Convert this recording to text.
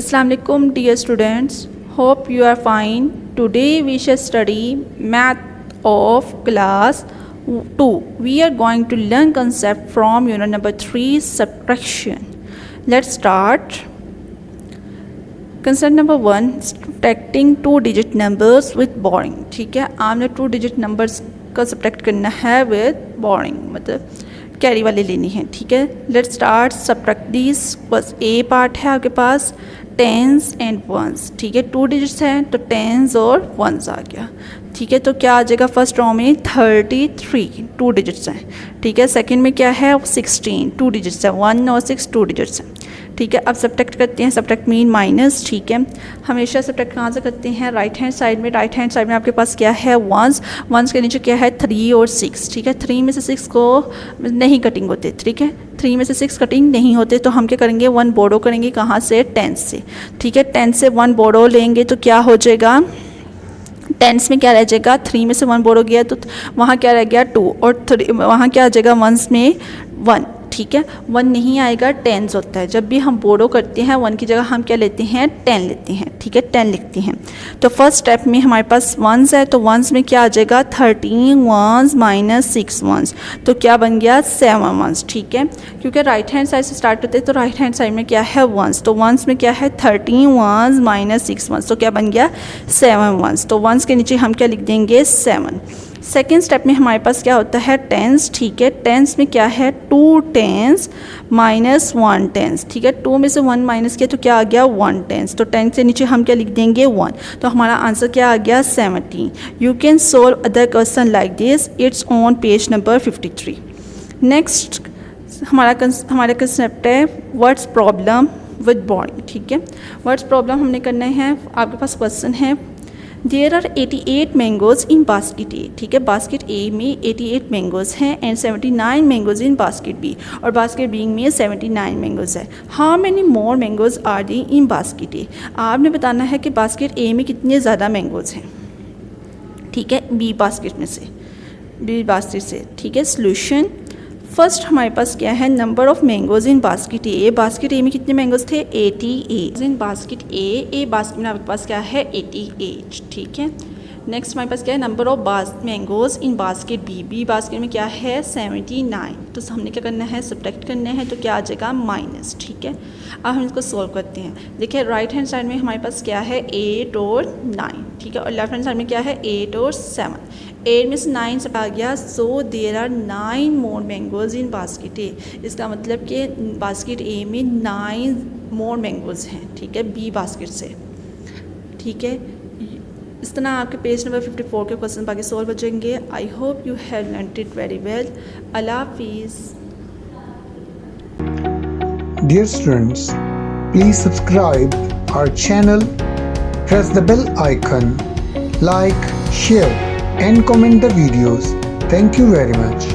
Assalamu alaikum dear students, hope you are fine. Today we shall study math of class 2. We are going to learn concept from unit number 3, subtraction. Let's start. Concept number 1, subtracting 2-digit numbers with borrowing. ठीक है, आपने 2-digit numbers का subtract करना है with borrowing, मतलब carry वाले लेनी है. ठीक है, लेट्स स्टार्ट सब्ट्रैक्ट दिस. बस ए पार्ट है आपके पास टेंस एंड वंस. ठीक है, 2 डिजिट्स हैं तो टेंस और वंस आ गया. ठीक है, तो क्या आ जाएगा फर्स्ट रो में 33 2 डिजिट्स हैं. ठीक है, सेकंड में क्या है 16 2 डिजिट्स है. 1 और 6 2 डिजिट्स हैं. ठीक है, अब सब्ट्रैक्ट करते हैं. Subtract mean minus. ठीक है, हमेशा सब्ट्रैक्ट कहाँ से करते हैं राइट हैंड साइड में. राइट हैंड साइड में आपके पास क्या है वंस. वंस के नीचे क्या है 3 और 6. ठीक है, 3 में से 6 को नहीं कटिंग होते. ठीक है, 3 में से 6 कटिंग नहीं होते तो हम क्या करेंगे 1 बोरो करेंगे. कहाँ से 10 से. ठीक है, 10 से 1 बोरो लेंगे तो क्या हो जाएगा 10 में क्या रह जाएगा 3 में से 1 बोरो गया तो वहाँ क्या रह गया 2 और 3 वहाँ क्या आ जाएगा 1 में 1. ठीक है, 1 नहीं आएगा 10 होता है. जब भी हम बोरो करते हैं 1 की जगह हम क्या लेते हैं 10 लेते हैं. ठीक है, 10 लिखते हैं. तो फर्स्ट स्टेप में हमारे पास वंस है तो वंस में क्या आ जाएगा 13 वंस माइनस 6 वंस तो क्या बन गया 7 वंस. ठीक है, क्योंकि राइट हैंड साइड से स्टार्ट होते हैं तो राइट हैंड साइड में क्या है वंस. तो वंस में क्या है 13 वंस माइनस 6 वंस तो क्या बन गया 7 वंस. तो वंस के नीचे हम क्या लिख देंगे 7. सेकेंड स्टेप में हमारे पास क्या होता है टेंस. ठीक है, टेंस में क्या है 2 टेंस माइनस 1 टेंस. ठीक है, 2 में से 1 माइनस किया तो क्या आ गया 1 टेंस. तो 10 से नीचे हम क्या लिख देंगे 1. तो हमारा आंसर क्या आ गया 17. You can solve other question like this. It's on page number 53. Next हमारा कंसेप्ट है वर्ड्स प्रॉब्लम विद बॉर्डिंग. ठीक है, वर्ड्स प्रॉब्लम हमने करना है. आपके पास क्वेश्चन है there are 88 mangoes in basket A. ठीक है, बास्केट ए में 88 मैंगोज हैं and 79 mangoes in basket B और बास्केट बी में 79 मैंगोज है. How many more mangoes are there in basket ए. आपने बताना है कि बास्केट ए में कितने ज़्यादा मैंगोज हैं. ठीक है, बी बास्केट में से बी बास्केट से. ठीक है, सोल्यूशन फर्स्ट हमारे पास क्या है number of mangoes in basket A. Basket A में कितने मैंगोज थे 88 इन बास्केट ए बास्केट में आपके पास क्या है 88. ठीक है, नेक्स्ट हमारे पास क्या है number of mangoes in basket B basket में क्या है 79. तो हमने क्या करना है सब्ट्रैक्ट करना है तो क्या आ जाएगा माइनस. ठीक है, अब हम इसको सोल्व करते हैं. देखिए राइट हैंड साइड में हमारे पास क्या है 8 और 9. ठीक है, और लेफ्ट हैंड साइड में क्या है 8 और 7. 8 में से 9 से आ गया so there are 9 more mangoes in basket A. इसका मतलब कि बास्केट ए में 9 मोर मैंगोज हैं. ठीक है, बी बास्केट से. ठीक है, इस तरह आपके पेज नंबर 54 के क्वेश्चन बाकी सॉल्व हो जाएंगे. I hope you have learned it very well. अल्लाह हाफिज़. Dear students, please subscribe our channel, press the bell icon, like, share and comment the videos. Thank you very much.